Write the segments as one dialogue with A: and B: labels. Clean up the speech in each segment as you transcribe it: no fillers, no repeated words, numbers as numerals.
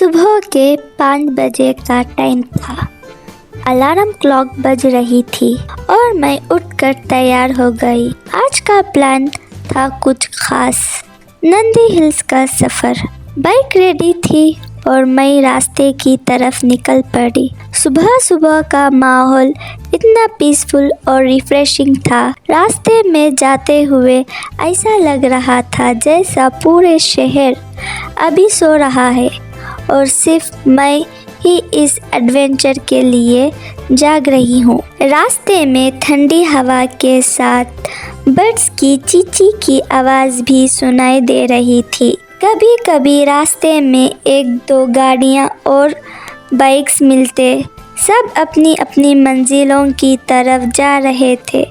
A: सुबह के 5 बजे का टाइम था। अलार्म क्लॉक बज रही थी और मैं उठकर तैयार हो गई। आज का प्लान था कुछ खास, नंदी हिल्स का सफ़र। बाइक रेडी थी और मैं रास्ते की तरफ निकल पड़ी। सुबह सुबह का माहौल इतना पीसफुल और रिफ्रेशिंग था। रास्ते में जाते हुए ऐसा लग रहा था जैसा पूरे शहर अभी सो रहा है और सिर्फ मैं ही इस एडवेंचर के लिए जाग रही हूँ। रास्ते में ठंडी हवा के साथ बर्ड्स की चींची की आवाज़ भी सुनाई दे रही थी। कभी कभी रास्ते में एक दो गाड़ियाँ और बाइक्स मिलते, सब अपनी अपनी मंजिलों की तरफ जा रहे थे,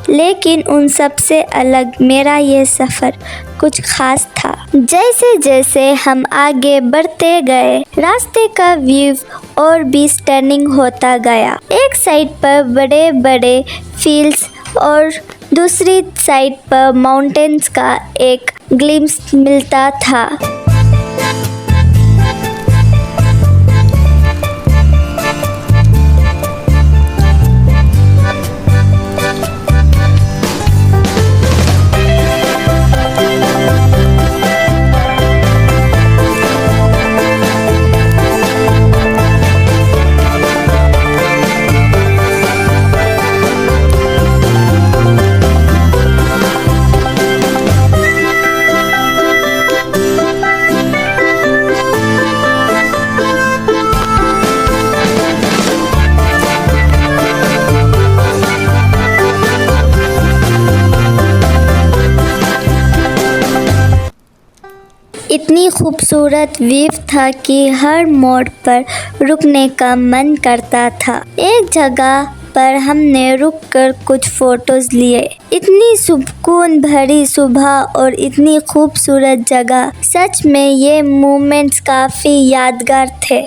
A: लेकिन उन सब से अलग मेरा ये सफ़र कुछ खास था। जैसे जैसे हम आगे बढ़ते गए, रास्ते का व्यू और भी स्टनिंग होता गया। एक साइड पर बड़े बड़े फील्ड्स और दूसरी साइड पर माउंटेन्स का एक ग्लिम्स मिलता था। इतनी खूबसूरत व्यू था कि हर मोड़ पर रुकने का मन करता था। एक जगह पर हमने रुककर कुछ फोटोज लिए। इतनी सुकून भरी सुबह और इतनी खूबसूरत जगह, सच में ये मोमेंट्स काफ़ी यादगार थे।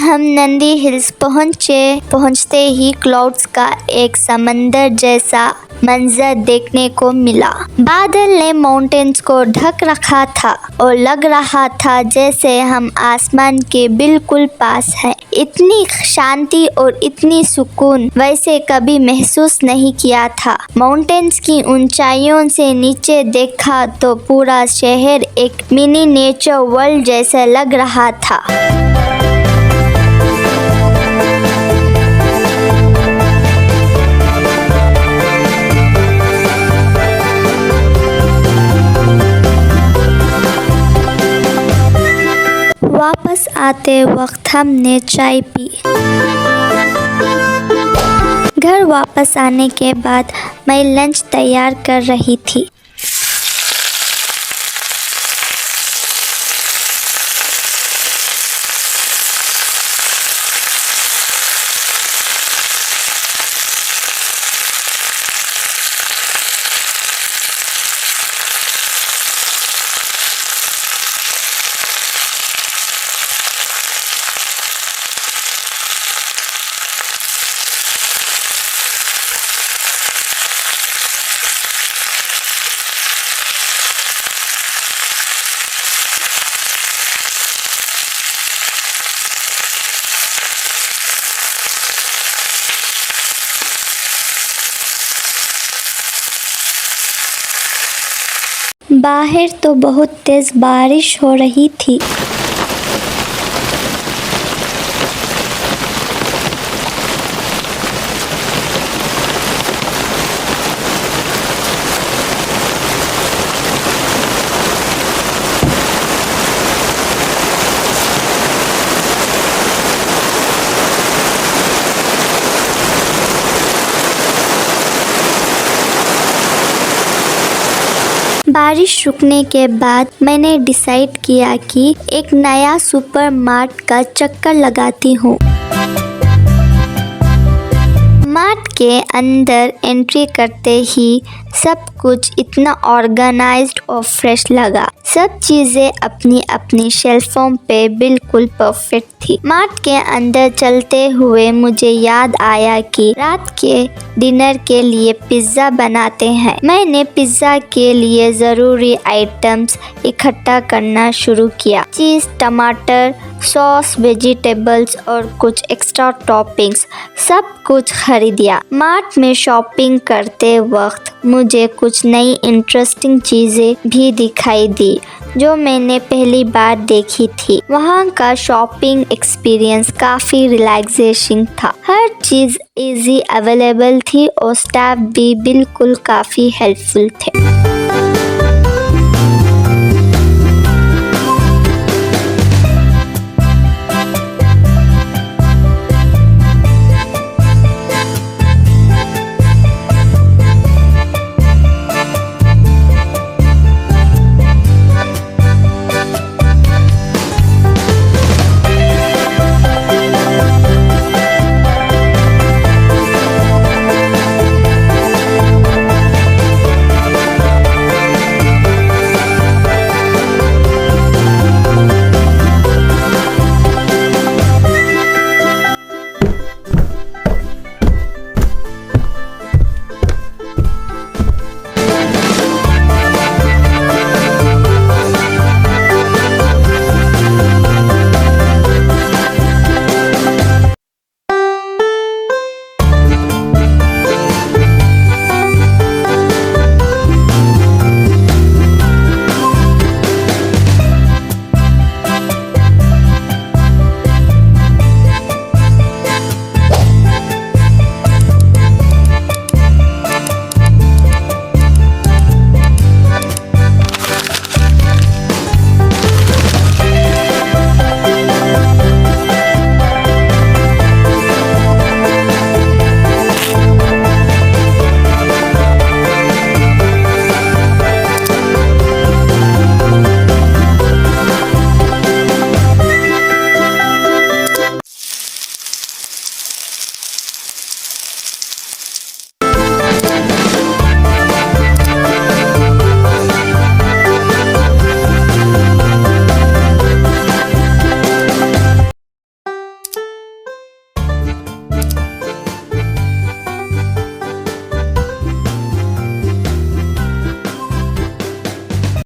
A: हम नंदी हिल्स पहुंचते ही क्लाउड्स का एक समंदर जैसा मंजर देखने को मिला। बादल ने माउंटेन्स को ढक रखा था और लग रहा था जैसे हम आसमान के बिल्कुल पास हैं। इतनी शांति और इतनी सुकून वैसे कभी महसूस नहीं किया था। माउंटेन्स की ऊंचाइयों से नीचे देखा तो पूरा शहर एक मिनी नेचर वर्ल्ड जैसा लग रहा था। वापस आते वक्त हमने चाय पी। घर वापस आने के बाद मैं लंच तैयार कर रही थी। बाहर तो बहुत तेज बारिश हो रही थी। बारिश रुकने के बाद मैंने डिसाइड किया कि एक नया सुपरमार्ट का चक्कर लगाती हूँ। मार्ट के अंदर एंट्री करते ही सब कुछ इतना ऑर्गेनाइज्ड और फ्रेश लगा। सब चीज़ें अपनी अपनी शेल्फों पे बिल्कुल परफेक्ट थी। मार्ट के अंदर चलते हुए मुझे याद आया कि रात के डिनर के लिए पिज़्ज़ा बनाते हैं। मैंने पिज़्ज़ा के लिए ज़रूरी आइटम्स इकट्ठा करना शुरू किया। चीज़, टमाटर, सॉस, वेजिटेबल्स और कुछ एक्स्ट्रा टॉपिंग्स सब कुछ खरीदिया। मार्ट में शॉपिंग करते वक्त मुझे कुछ नई इंटरेस्टिंग चीज़ें भी दिखाई दी जो मैंने पहली बार देखी थी। वहाँ का शॉपिंग एक्सपीरियंस काफ़ी रिलैक्सेशन था। हर चीज़ इजी अवेलेबल थी और स्टाफ भी बिल्कुल काफ़ी हेल्पफुल थे।